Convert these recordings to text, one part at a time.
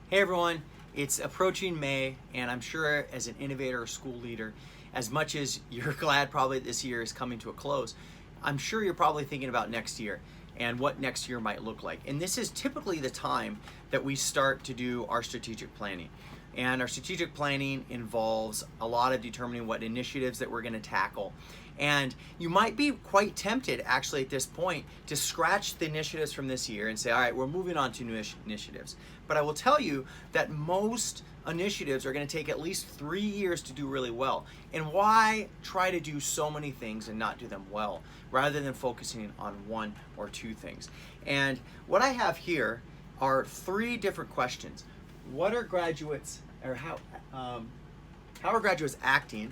Hey everyone, it's approaching May, and I'm sure as an innovator or school leader, as much as you're glad probably this year is coming to a close, I'm sure you're probably thinking about next year and what next year might look like. And this is typically the time that we start to do our strategic planning. And our strategic planning involves a lot of determining what initiatives that we're going to tackle. And you might be quite tempted actually at this point to scratch the initiatives from this year and say, all right, we're moving on to new initiatives. But I will tell you that most initiatives are going to take at least 3 years to do really well. And why try to do so many things and not do them well rather than focusing on one or two things? And what I have here are 3 different questions. What are graduates, or how are graduates acting?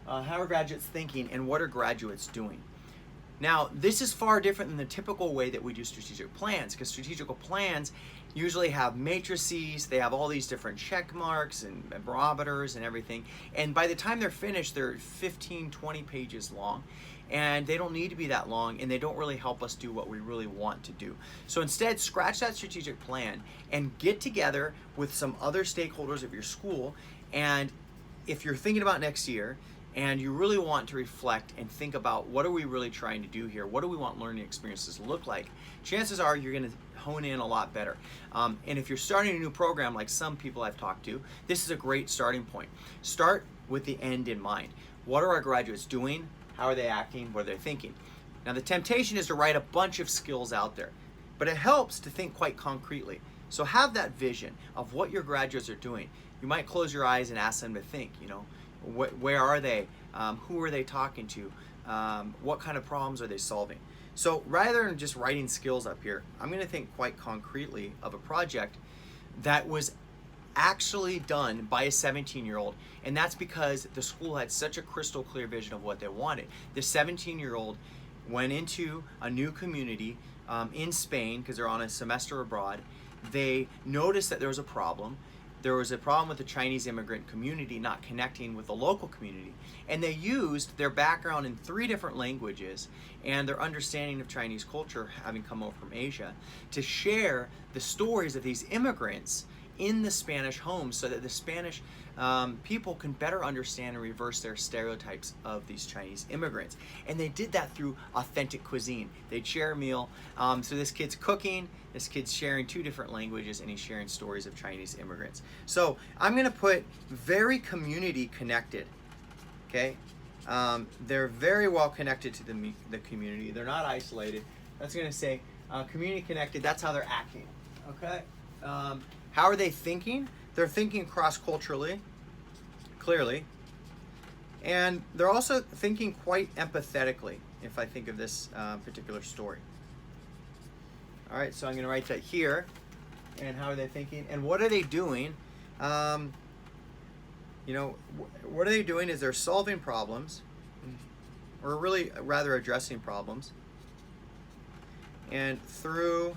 How are graduates thinking, and what are graduates doing? Now, this is far different than the typical way that we do strategic plans, because strategical plans usually have matrices, they have all these different check marks and barometers and everything, and by the time they're finished, they're 15, 20 pages long, and they don't need to be that long, and they don't really help us do what we really want to do. So instead, scratch that strategic plan and get together with some other stakeholders of your school, and if you're thinking about next year, and you really want to reflect and think about what are we really trying to do here, what do we want learning experiences to look like, chances are you're going to hone in a lot better. And if you're starting a new program like some people I've talked to, this is a great starting point. Start with the end in mind. What are our graduates doing? How are they acting? What are they thinking? Now the temptation is to write a bunch of skills out there, but it helps to think quite concretely. So have that vision of what your graduates are doing. You might close your eyes and ask them to think, where are they? Who are they talking to? What kind of problems are they solving? So rather than just writing skills up here, I'm going to think quite concretely of a project that was actually done by a 17-year-old, and that's because the school had such a crystal clear vision of what they wanted. The 17-year-old went into a new community in Spain because they're on a semester abroad. They noticed that there was a problem. There was a problem with the Chinese immigrant community not connecting with the local community. And they used their background in 3 different languages and their understanding of Chinese culture, having come over from Asia, to share the stories of these immigrants in the Spanish homes so that the Spanish people can better understand and reverse their stereotypes of these Chinese immigrants. And they did that through authentic cuisine. They'd share a meal. So this kid's cooking, this kid's sharing 2 different languages, and he's sharing stories of Chinese immigrants. So I'm gonna put very community connected, okay? They're very well connected to the community. They're not isolated. That's gonna say community connected, that's how they're acting, okay? How are they thinking? They're thinking cross-culturally, clearly. And they're also thinking quite empathetically, if I think of this particular story. All right, so I'm going to write that here. And how are they thinking? And what are they doing? What are they doing is they're solving problems, or really rather addressing problems. And through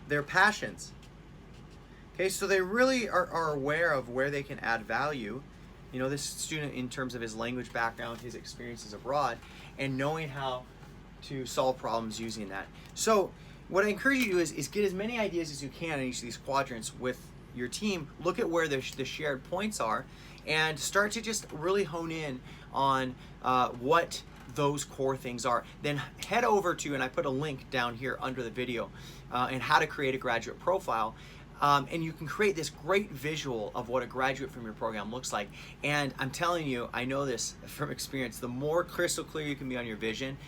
their passions. Okay, so they really are aware of where they can add value. This student, in terms of his language background, his experiences abroad, and knowing how to solve problems using that. So what I encourage you to do is get as many ideas as you can in each of these quadrants with your team. Look at where the shared points are and start to just really hone in on what those core things are. Then head over to, and I put a link down here under the video, and how to create a graduate profile. And you can create this great visual of what a graduate from your program looks like. And I'm telling you, I know this from experience, the more crystal clear you can be on your vision,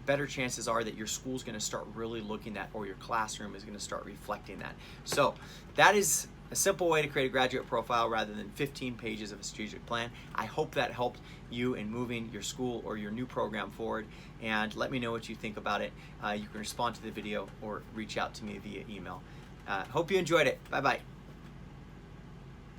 better chances are that your school's going to start really looking at, or your classroom is going to start reflecting that. So that is a simple way to create a graduate profile rather than 15 pages of a strategic plan. I hope that helped you in moving your school or your new program forward, and let me know what you think about it. You can respond to the video or reach out to me via email. Hope you enjoyed it. Bye-bye.